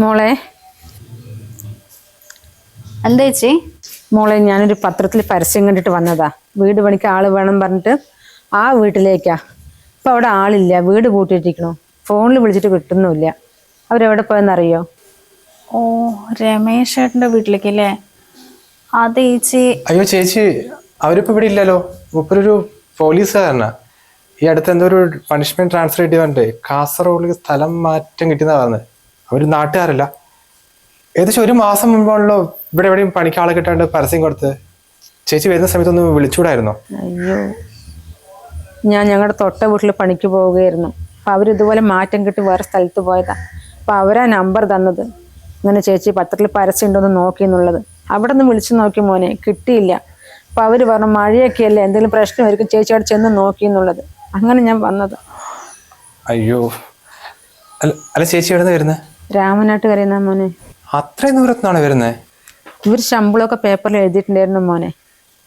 മോളെ എന്താ ചേച്ചി? മോളെ ഞാനൊരു പത്രത്തിൽ പരസ്യം കണ്ടിട്ട് വന്നതാ. വീട് പണിക്ക് ആള് വേണം പറഞ്ഞിട്ട് ആ വീട്ടിലേക്കാ. ഇപ്പൊ അവിടെ ആളില്ല, വീട് പൂട്ടിയിട്ടിരിക്കണു. ഫോണിൽ വിളിച്ചിട്ട് കിട്ടുന്നുമില്ല. അവരെവിടെ പോയെന്നറിയോ? ഓ, രമേശ് ചേട്ടന്റെ വീട്ടിലേക്കല്ലേ? അത് ചേച്ചി. അയ്യോ ചേച്ചി, അവരിപ്പോ ഇവിടെ ഇല്ലല്ലോ. മൂപ്പരൊരു പോലീസുകാരനാ. ഈ അടുത്ത് എന്തോ ഒരു പണിഷ്മെന്റ് ട്രാൻസ്ഫർ ചെയ്ത് പറഞ്ഞിട്ട് കാസർഗോഡിലേക്ക് സ്ഥലം മാറ്റം കിട്ടിയെന്നാ പറഞ്ഞത്. അവര് നാട്ടുകാരല്ല. ഏകദേശം ഒരു മാസം മുമ്പാണല്ലോ ഇവിടെ എവിടെയും പണിക്ക് ആളെ കിട്ടാണ്ട് പരസ്യം കൊടുത്ത്. ചേച്ചി വരുന്ന സമയത്തൊന്ന് വിളിച്ചുകൂടായിരുന്നോ? അയ്യോ, ഞാൻ ഞങ്ങളുടെ തൊട്ട വീട്ടിൽ പണിക്ക് പോവുകയായിരുന്നു. അപ്പം അവരിതുപോലെ മാറ്റം കിട്ടി വേറെ സ്ഥലത്ത് പോയതാ. അപ്പം അവരാ നമ്പർ തന്നത്. ഇങ്ങനെ ചേച്ചി പത്രത്തിൽ പരസ്യം ഉണ്ടോന്ന് നോക്കി എന്നുള്ളത്. അവിടെ നിന്ന് വിളിച്ചു നോക്കി മോനെ, കിട്ടിയില്ല. അപ്പം അവർ പറഞ്ഞു മഴയൊക്കെ അല്ലേ, എന്തെങ്കിലും പ്രശ്നമായിരിക്കും, ചേച്ചി അവിടെ ചെന്ന് നോക്കി എന്നുള്ളത്. അങ്ങനെ ഞാൻ വന്നത്. അയ്യോ, അല്ല ചേച്ചി എവിടെ നിന്ന് വരുന്നത്? രാമനാട്ട് കരയുന്ന മോനെ. അത്രയും ദൂരത്തുനിന്നാണ് വരുന്നത്? ഇവർ ശമ്പളമൊക്കെ പേപ്പറിൽ എഴുതിയിട്ടുണ്ടായിരുന്നു മോനെ.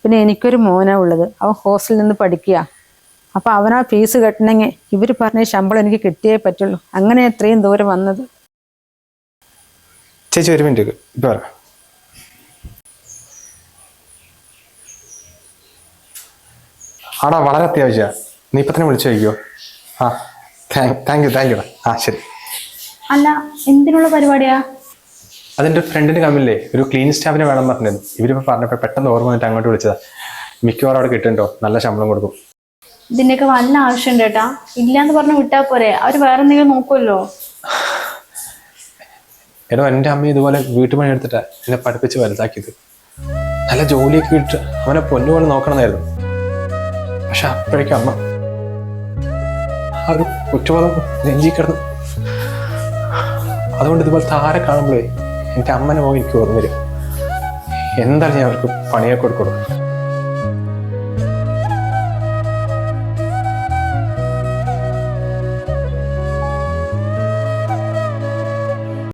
പിന്നെ എനിക്കൊരു മോനാ ഉള്ളത്. അവൻ ഹോസ്റ്റലിൽ നിന്ന് പഠിക്കുക. അപ്പം അവനാ ഫീസ് കെട്ടണമെങ്കിൽ ഇവർ പറഞ്ഞ ശമ്പളം എനിക്ക് കിട്ടിയേ പറ്റുള്ളൂ. അങ്ങനെ എത്രയും ദൂരം വന്നത്. ചേച്ചി ഒരു മിനിറ്റ് ഇപ്പൊ പറയാം. ആടാ, വളരെ അത്യാവശ്യമാണ്. നീ ഇപ്പൊ തന്നെ വിളിച്ചു ചോദിക്കുമോ? ആ, താങ്ക് യു. ആ ശരി. അല്ല, എന്തിനുള്ള പരിപാടിയാ? അതിൻ്റെ ഫ്രണ്ടിന് കമ്മില്ലേ ഒരു ക്ലീൻ സ്റ്റാഫിനെ വേണം പറഞ്ഞിരുന്നു. ഇവരിപ്പോൾ പറഞ്ഞപ്പോൾ പെട്ടെന്ന് ഓർമ്മ വന്നിട്ട് അങ്ങോട്ട് വിളിച്ചതാ. മിക്കവാറും അവിടെ കിട്ടുന്നുണ്ടോ, നല്ല ശമ്പളം കൊടുക്കും. ഇതിന്റെയൊക്കെ വല്ല ആവശ്യം ചേട്ടാ? ഇല്ലാന്ന് പറഞ്ഞ് വിട്ടാ പോരെ, അവര് വേറെ എന്തെങ്കിലും നോക്കുമല്ലോ. എടോ, എൻ്റെ അമ്മ ഇതുപോലെ വീട്ടുപണി എടുത്തിട്ടാ എന്നെ പഠിപ്പിച്ച് വലുതാക്കിയത്. നല്ല ജോലിയൊക്കെ കിട്ടി അവനെ പൊന്നുപോലെ നോക്കണമെന്നായിരുന്നു. പക്ഷെ അപ്പോഴേക്കും അമ്മ ആ ഒരു കുറ്റബോധം നെഞ്ചി കിടന്നു. അതുകൊണ്ട് ഇതുപോലെ താരെ കാണുമ്പോഴേ എൻ്റെ അമ്മനെ പോയി എനിക്ക് ഓർമ്മ വരും. എന്തായാലും ഞാൻ അവർക്ക് പണിയൊക്കെ കൊടുക്കണം.